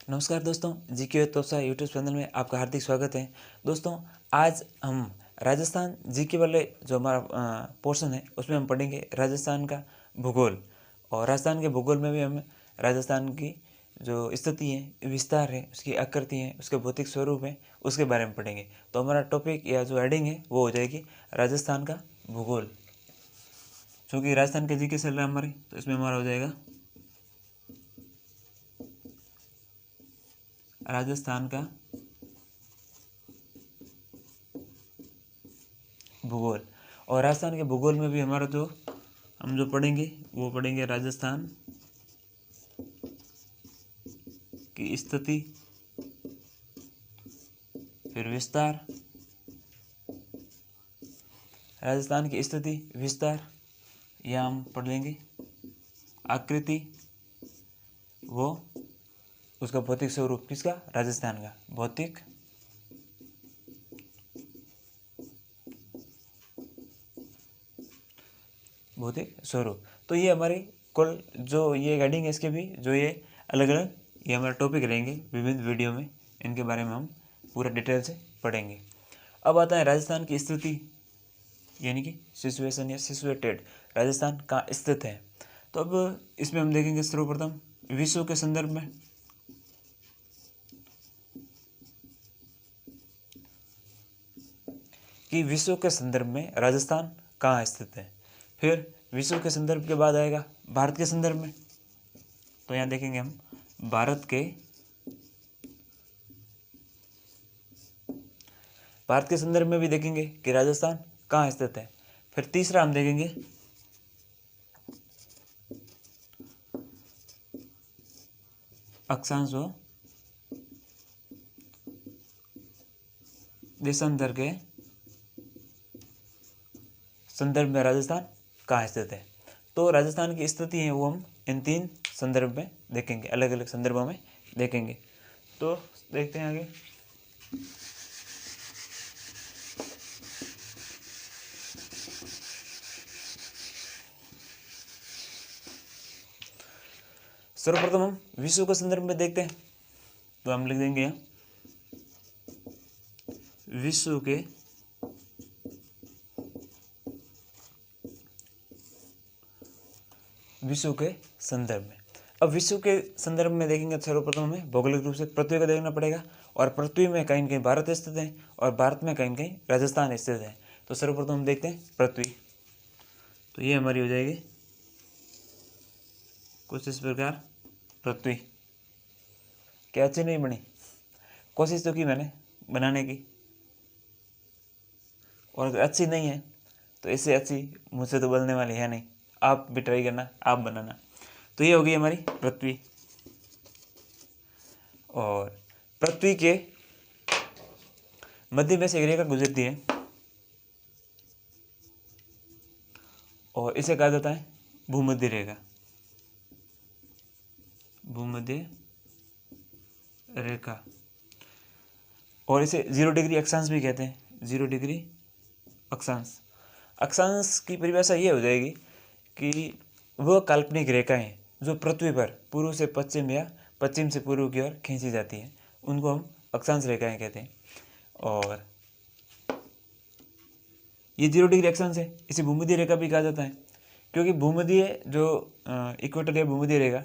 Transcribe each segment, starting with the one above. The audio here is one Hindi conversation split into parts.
नमस्कार दोस्तों, जीके तोसा यूट्यूब चैनल में आपका हार्दिक स्वागत है। दोस्तों, आज हम राजस्थान जीके वाले जो हमारा पोर्शन है उसमें हम पढ़ेंगे राजस्थान का भूगोल। और राजस्थान के भूगोल में भी हम राजस्थान की जो स्थिति है, विस्तार है, उसकी आकृति है, उसके भौतिक स्वरूप है, उसके बारे में पढ़ेंगे। तो हमारा टॉपिक या जो हेडिंग है वो हो जाएगी राजस्थान का भूगोल। चूँकि राजस्थान के जीके चल रहा है हमारे, तो इसमें हमारा हो जाएगा राजस्थान का भूगोल। और राजस्थान के भूगोल में भी हमारा हम जो पढ़ेंगे वो पढ़ेंगे राजस्थान की स्थिति, फिर विस्तार, राजस्थान की स्थिति, विस्तार, या हम पढ़ लेंगे आकृति, वो उसका भौतिक स्वरूप, किसका? राजस्थान का भौतिक स्वरूप। तो ये हमारी कुल जो ये हेडिंग है, इसके भी जो ये अलग अलग ये हमारे टॉपिक रहेंगे विभिन्न वीडियो में, इनके बारे में हम पूरा डिटेल से पढ़ेंगे। अब आता है राजस्थान की स्थिति, यानी कि सिचुएशन या सिचुएटेड, राजस्थान कहाँ स्थित है। तो अब इसमें हम देखेंगे सर्वप्रथम विश्व के संदर्भ में, कि विश्व के संदर्भ में राजस्थान कहाँ स्थित है। फिर विश्व के संदर्भ के बाद आएगा भारत के संदर्भ में। तो यहाँ देखेंगे हम भारत के संदर्भ में भी देखेंगे कि राजस्थान कहाँ स्थित है। फिर तीसरा हम देखेंगे अक्षांश व देशांतर के संदर्भ में राजस्थान कहाँ स्थित है। तो राजस्थान की स्थिति है वो हम इन तीन संदर्भ में देखेंगे, अलग अलग संदर्भों में देखेंगे। तो देखते हैं आगे। सर्वप्रथम हम विश्व के संदर्भ में देखते हैं। तो हम लिख देंगे विश्व के संदर्भ में। अब विश्व के संदर्भ में देखेंगे सर्वप्रथम हमें भौगोलिक रूप से पृथ्वी का देखना पड़ेगा। और पृथ्वी में कहीं न कहीं भारत स्थित है और भारत में कहीं न कहीं राजस्थान स्थित है। तो सर्वप्रथम हम देखते हैं पृथ्वी। तो ये हमारी हो जाएगी कुछ इस प्रकार पृथ्वी। क्या अच्छी नहीं बनी? कोशिश तो की मैंने बनाने की, और अगर अच्छी नहीं है तो इससे अच्छी मुझसे तो बनने वाली है नहीं। आप भी ट्राई करना, आप बनाना। तो ये होगी हमारी पृथ्वी। और पृथ्वी के मध्य में से एक रेखा गुजरती है और इसे कहा जाता है भूमध्य रेखा। भूमध्य रेखा, और इसे 0 डिग्री अक्षांश भी कहते हैं। 0 डिग्री अक्षांश। अक्षांश की परिभाषा ये हो जाएगी कि वह काल्पनिक रेखाएं जो पृथ्वी पर पूर्व से पश्चिम या पश्चिम से पूर्व की ओर खींची जाती हैं, उनको हम अक्षांश रेखाएं कहते हैं। और ये 0 डिग्री अक्षांश है, इसे भूमध्य रेखा भी कहा जाता है। क्योंकि भूमध्य जो इक्वेटर या भूमध्य रेखा,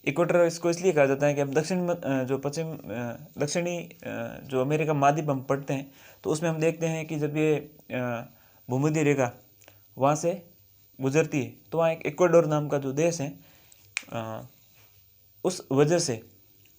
इक्वेटर इसको इसलिए कहा जाता है कि अब दक्षिणी जो अमेरिका महाद्वीप हम पढ़ते हैं, तो उसमें हम देखते हैं कि जब ये भूमध्य रेखा वहाँ से गुजरती है तो वहाँ एक इक्वाडोर नाम का जो देश है, उस वजह से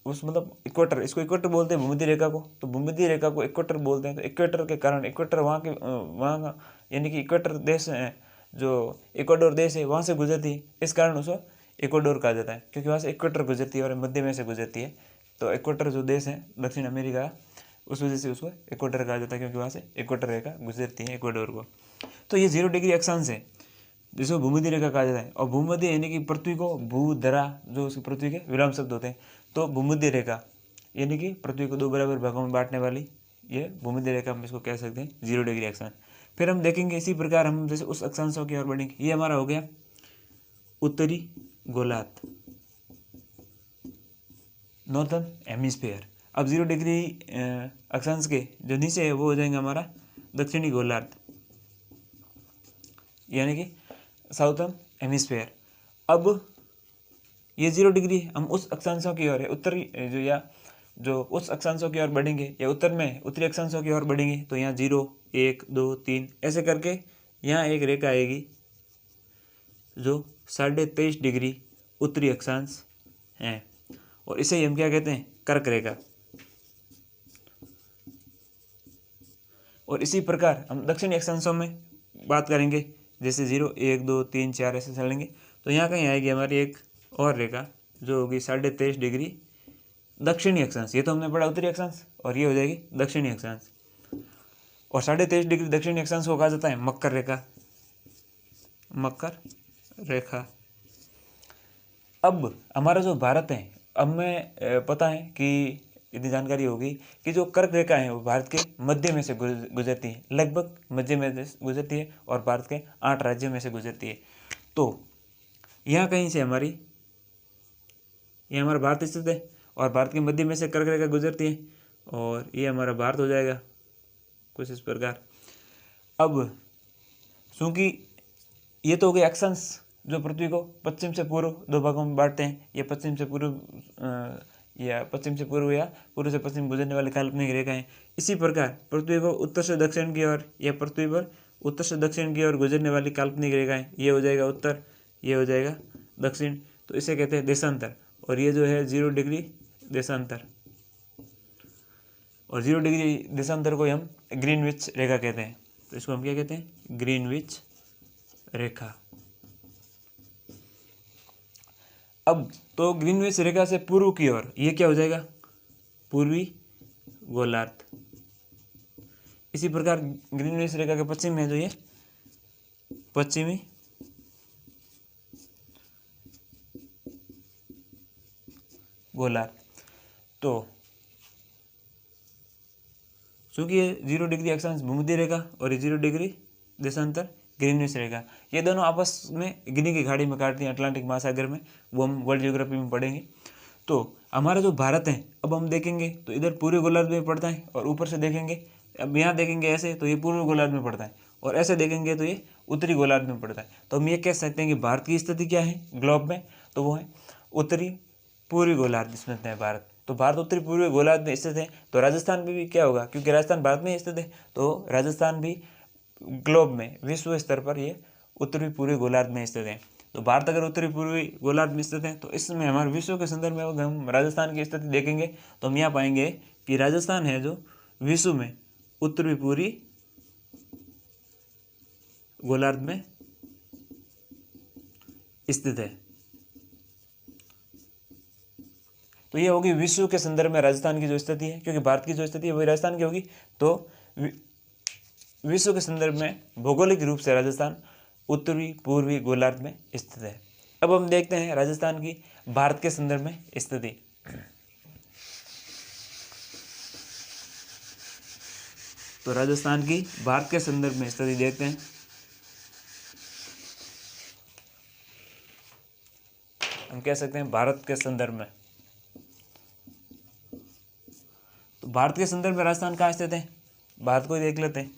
मतलब इक्वेटर, इसको इक्वेटर बोलते हैं भूमध्य रेखा को, तो भूमध्य रेखा को इक्वेटर बोलते हैं। तो इक्वेटर के कारण, इक्वेटर वहाँ का यानी कि इक्वेटर देश है, जो इक्वाडोर देश है, वहाँ से गुजरती है, इस कारण उसको इक्वाडोर कहा जाता है। क्योंकि वहाँ से इक्वेटर गुजरती है और मध्य में से गुजरती है। तो इक्वेटर जो देश है दक्षिण अमेरिका, उस वजह से उसको इक्वेटर कहा जाता है, क्योंकि वहाँ से इक्वेटर रेखा गुजरती है इक्वाडोर को। तो ये 0 डिग्री अक्षांश है जिसको भूमध्य रेखा कहा जाता है। और भूमध्य यानी कि पृथ्वी को भूधरा, जो उसकी पृथ्वी के विराम शब्द होते हैं। तो भूमध्य रेखा यानी कि पृथ्वी को 2 बराबर भागों में बांटने वाली ये भूमध्य रेखा, हम इसको कह सकते हैं 0 डिग्री अक्षांश। फिर हम देखेंगे इसी प्रकार हम जैसे उस अक्षांशों की ओर बढ़ेंगे। ये हमारा हो गया उत्तरी गोलार्ध। Northern hemisphere. अब 0 डिग्री अक्षांश के जो नीचे है वो हो जाएंगे हमारा दक्षिणी गोलार्ध, यानी कि साउथर्न हेमिस्फीयर। अब ये 0 डिग्री हम उस अक्षांशों की ओर है उत्तरी जो उस अक्षांशों की ओर बढ़ेंगे या उत्तर में उत्तरी अक्षांशों की ओर बढ़ेंगे, तो यहाँ 0 1 2 3 ऐसे करके यहाँ एक रेखा आएगी जो 23.5 डिग्री उत्तरी अक्षांश है, और इसे हम क्या कहते हैं, कर्क रेखा। और इसी प्रकार हम दक्षिणी अक्षांशों में बात करेंगे, जैसे 0 1 2 3 4 ऐसे चलेंगे, तो यहाँ कहीं आएगी हमारी एक और रेखा जो होगी 23.5 डिग्री दक्षिणी अक्षांश। ये तो हमने पढ़ा उत्तरी अक्षांश, और ये हो जाएगी दक्षिणी अक्षांश। और 23.5 डिग्री दक्षिणी अक्षांश को कहा जाता है मकर रेखा, मकर रेखा। अब हमारा जो भारत है, अब हमें पता है कि इतनी जानकारी होगी कि जो कर्क रेखा है वो भारत के मध्य में से गुजरती है, लगभग मध्य में से गुजरती है, और भारत के 8 राज्यों में से गुजरती है। तो यहाँ कहीं से ये हमारा भारत स्थित है, और भारत के मध्य में से कर्क रेखा गुजरती है, और ये हमारा भारत हो जाएगा कुछ इस प्रकार। अब चूँकि ये तो हो गए अक्षांश जो पृथ्वी को पश्चिम से पूर्व 2 भागों में बांटते हैं, ये पश्चिम से पूर्व या पश्चिम से पूर्व या पूर्व से पश्चिम गुजरने वाली काल्पनिक रेखाएं। इसी प्रकार पृथ्वी को उत्तर से दक्षिण की ओर या पृथ्वी पर उत्तर से दक्षिण की ओर गुजरने वाली काल्पनिक रेखाएं, ये हो जाएगा उत्तर, ये हो जाएगा दक्षिण, तो इसे कहते हैं देशांतर। और ये जो है 0 डिग्री देशांतर, और 0 डिग्री देशांतर को हम ग्रीनविच रेखा कहते हैं। तो इसको हम क्या कहते हैं, ग्रीनविच रेखा। अब तो ग्रीनविच रेखा से पूर्व की ओर ये क्या हो जाएगा, पूर्वी गोलार्ध। इसी प्रकार ग्रीनविच रेखा के पश्चिम में जो ये पश्चिमी गोलार्ध। तो चूँकि ये 0 डिग्री अक्षांश भूमध्य रेखा और ये 0 डिग्री देशांतर ग्रीनविच रेखा, ये दोनों आपस में गिनी की खाड़ी में काटती हैं अटलांटिक महासागर में, वो हम वर्ल्ड ज्योग्राफी में पढ़ेंगे। तो हमारा जो भारत है, अब हम देखेंगे तो इधर पूर्वी गोलार्ध में पड़ता है, और ऊपर से देखेंगे, अब यहाँ देखेंगे ऐसे तो ये पूर्वी गोलार्ध में पड़ता है, और ऐसे देखेंगे तो ये उत्तरी गोलार्ध में पड़ता है। तो हम ये कह सकते हैं कि भारत की स्थिति क्या है ग्लोब में, तो वो है उत्तरी पूर्वी गोलार्ध स्थित है भारत। तो भारत उत्तरी पूर्वी गोलार्ध में स्थित है, तो राजस्थान भी क्या होगा, क्योंकि राजस्थान भारत में स्थित है, तो राजस्थान भी ग्लोब में विश्व स्तर पर ये उत्तरी पूर्वी गोलार्ध में स्थित है। तो भारत अगर उत्तरी पूर्वी गोलार्ध में स्थित है, तो इसमें हमारे विश्व के संदर्भ में अगर हम राजस्थान की स्थिति देखेंगे तो हम यहाँ पाएंगे कि राजस्थान है जो विश्व में उत्तरी पूर्वी गोलार्ध में स्थित है। तो ये होगी विश्व के संदर्भ में राजस्थान की जो स्थिति है, क्योंकि भारत की जो स्थिति है वही राजस्थान की होगी। तो विश्व के संदर्भ में भौगोलिक रूप से राजस्थान उत्तरी पूर्वी गोलार्ध में स्थित है। अब हम देखते हैं राजस्थान की भारत के संदर्भ में स्थिति। तो राजस्थान की भारत के संदर्भ में स्थिति देखते हैं। हम कह सकते हैं भारत के संदर्भ में, तो भारत के संदर्भ में राजस्थान कहाँ स्थित है, भारत को ही देख लेते हैं।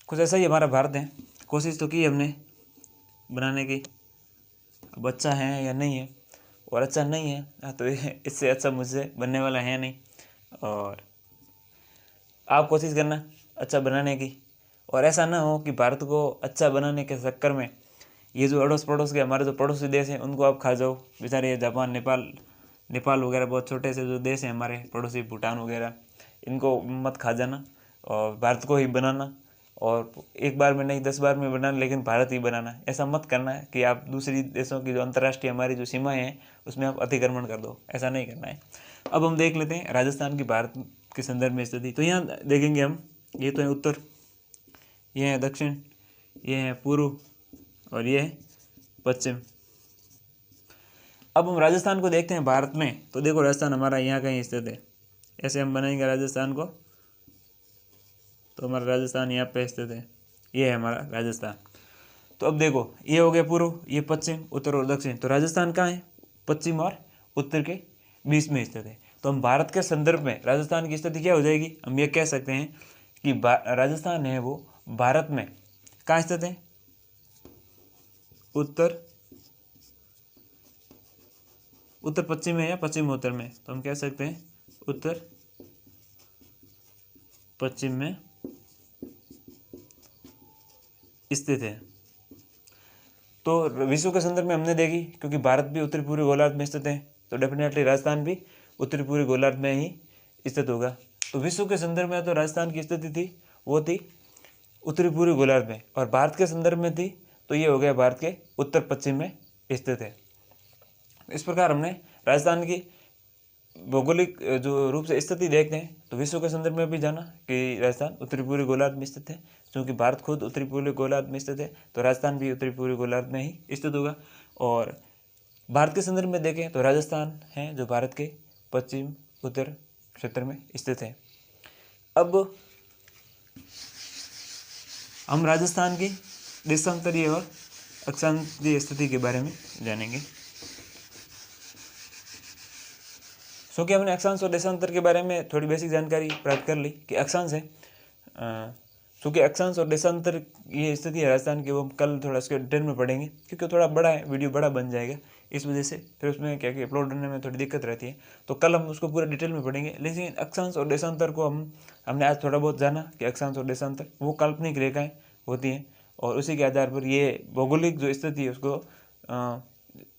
कुछ ऐसा ही हमारा भारत है। कोशिश तो की हमने बनाने की, अब अच्छा है या नहीं है, और अच्छा नहीं है तो इससे अच्छा मुझसे बनने वाला है नहीं। और आप कोशिश करना अच्छा बनाने की, और ऐसा ना हो कि भारत को अच्छा बनाने के चक्कर में ये जो अड़ोस पड़ोस के हमारे जो पड़ोसी देश हैं उनको आप खा जाओ। बेचारे जापान, नेपाल वगैरह बहुत छोटे से जो देश हैं हमारे पड़ोसी, भूटान वगैरह, इनको मत खा जाना, और भारत को ही बनाना, और एक बार में नहीं 10 बार में बनाना, लेकिन भारत ही बनाना। ऐसा मत करना है कि आप दूसरी देशों की जो अंतर्राष्ट्रीय हमारी जो सीमाएं हैं उसमें आप अतिक्रमण कर दो, ऐसा नहीं करना है। अब हम देख लेते हैं राजस्थान की भारत के संदर्भ में स्थिति। तो यहाँ देखेंगे हम, ये तो है उत्तर, ये है दक्षिण, ये है पूर्व, और ये है पश्चिम। अब हम राजस्थान को देखते हैं भारत में, तो देखो राजस्थान हमारा यहाँ कहीं स्थित है, ऐसे हम बनाएंगे राजस्थान को, तो हमारा राजस्थान यहाँ पे स्थित है, ये है हमारा राजस्थान। तो अब देखो ये हो गया पूर्व, ये पश्चिम, उत्तर और दक्षिण। तो राजस्थान कहाँ है? पश्चिम और उत्तर के बीच में स्थित है। तो हम भारत के संदर्भ में राजस्थान की स्थिति क्या हो जाएगी? हम ये कह सकते हैं कि राजस्थान है वो भारत में कहाँ स्थित है? उत्तर पश्चिम में या पश्चिम उत्तर में? तो हम कह सकते हैं उत्तर पश्चिम में स्थित है। तो विश्व के संदर्भ में हमने देखी, क्योंकि भारत भी उत्तरी पूर्वी गोलार्ध में स्थित है, तो डेफिनेटली राजस्थान भी उत्तरी पूर्वी गोलार्ध में ही स्थित होगा। तो विश्व के संदर्भ में तो राजस्थान की स्थिति थी वो थी उत्तरी पूर्वी गोलार्ध में, और भारत के संदर्भ में थी तो ये हो गया भारत के उत्तर पश्चिम में स्थित है। इस प्रकार हमने राजस्थान की भौगोलिक जो रूप से स्थिति देखते हैं, तो विश्व के संदर्भ में भी जाना कि राजस्थान उत्तरी पूर्वी गोलार्ध में स्थित है, क्योंकि भारत खुद उत्तरी पूर्वी गोलार्ध में स्थित है, तो राजस्थान भी उत्तरी पूर्वी गोलार्ध में ही स्थित होगा। और भारत के संदर्भ में देखें तो राजस्थान है जो भारत के पश्चिम उत्तर क्षेत्र में स्थित है। अब हम राजस्थान की देशांतरीय और अक्षांशीय स्थिति के बारे में जानेंगे। सो कि हमने अक्षांश और देशांतर के बारे में थोड़ी बेसिक जानकारी प्राप्त कर ली कि अक्षांश है, क्योंकि अक्षांश और देशांतर ये स्थिति है राजस्थान की, वो हम कल थोड़ा इसके डिटेल में पढ़ेंगे, क्योंकि थोड़ा बड़ा है, वीडियो बड़ा बन जाएगा, इस वजह से फिर उसमें क्या कि अपलोड करने में थोड़ी दिक्कत रहती है। तो कल हम उसको पूरा डिटेल में पढ़ेंगे। लेकिन अक्षांश और देशांतर को हमने आज थोड़ा बहुत जाना कि अक्षांश और देशांतर वो काल्पनिक रेखाएँ होती हैं, और उसी के आधार पर ये भौगोलिक जो स्थिति है उसको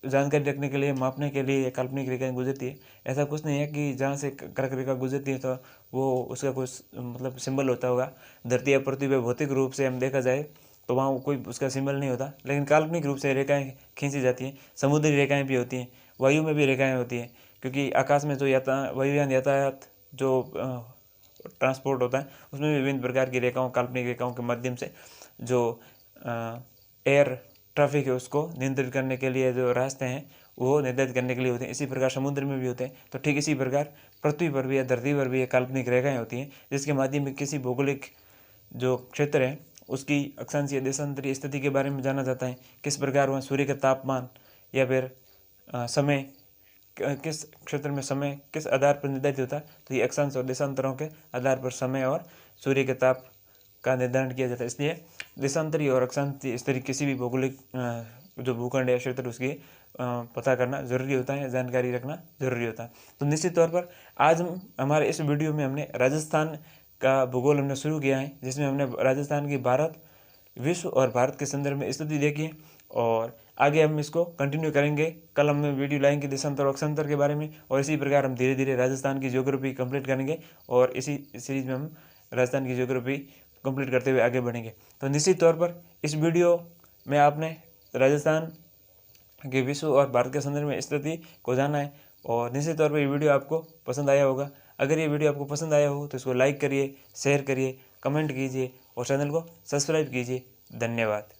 जानकारी रखने के लिए, मापने के लिए काल्पनिक रेखाएं गुजरती है। ऐसा कुछ नहीं है कि जहाँ से कर्क रेखा गुजरती है तो वो उसका कुछ मतलब सिंबल होता होगा। धरती या पृथ्वी पर भौतिक रूप से हम देखा जाए तो वहाँ कोई उसका सिंबल नहीं होता, लेकिन काल्पनिक रूप से रेखाएं खींची जाती हैं। समुद्री रेखाएं भी होती हैं, वायु में भी रेखाएं होती हैं, क्योंकि आकाश में जो वायुयान यातायात जो ट्रांसपोर्ट होता है उसमें भी विभिन्न प्रकार की रेखाओं, काल्पनिक रेखाओं के माध्यम से जो एयर ट्रैफिक है उसको नियंत्रित करने के लिए जो रास्ते हैं वो निर्धारित करने के लिए होते हैं। इसी प्रकार समुद्र में भी होते हैं। तो ठीक इसी प्रकार पृथ्वी पर भी या धरती पर भी ये काल्पनिक रेखाएं होती हैं, जिसके माध्यम में किसी भौगोलिक जो क्षेत्र है उसकी अक्षांशीय देशांतरीय स्थिति के बारे में जाना जाता है। किस प्रकार वहाँ सूर्य का तापमान या फिर समय किस क्षेत्र में समय किस आधार पर निर्धारित होता है, तो ये अक्षांश और देशांतरों के आधार पर समय और सूर्य के ताप का निर्धारण किया जाता है। इसलिए देशांतरीय और अक्षांशीय स्थिति किसी भी भौगोलिक जो भूखंड या क्षेत्र उसकी पता करना जरूरी होता है, जानकारी रखना जरूरी होता है। तो निश्चित तौर पर आज हम हमारे इस वीडियो में हमने राजस्थान का भूगोल हमने शुरू किया है, जिसमें हमने राजस्थान की भारत, विश्व और भारत के संदर्भ में स्थिति देखी, और आगे हम इसको कंटिन्यू करेंगे। कल हम वीडियो लाएंगे देशांतर और अक्षांतर के बारे में, और इसी प्रकार हम धीरे धीरे राजस्थान की ज्योग्राफी कंप्लीट करेंगे, और इसी सीरीज में हम राजस्थान की ज्योग्राफी कंप्लीट करते हुए आगे बढ़ेंगे। तो निश्चित तौर पर इस वीडियो में आपने राजस्थान के विश्व और भारत के संदर्भ में स्थिति को जाना है, और निश्चित तौर पर ये वीडियो आपको पसंद आया होगा। अगर ये वीडियो आपको पसंद आया हो तो इसको लाइक करिए, शेयर करिए, कमेंट कीजिए और चैनल को सब्सक्राइब कीजिए। धन्यवाद।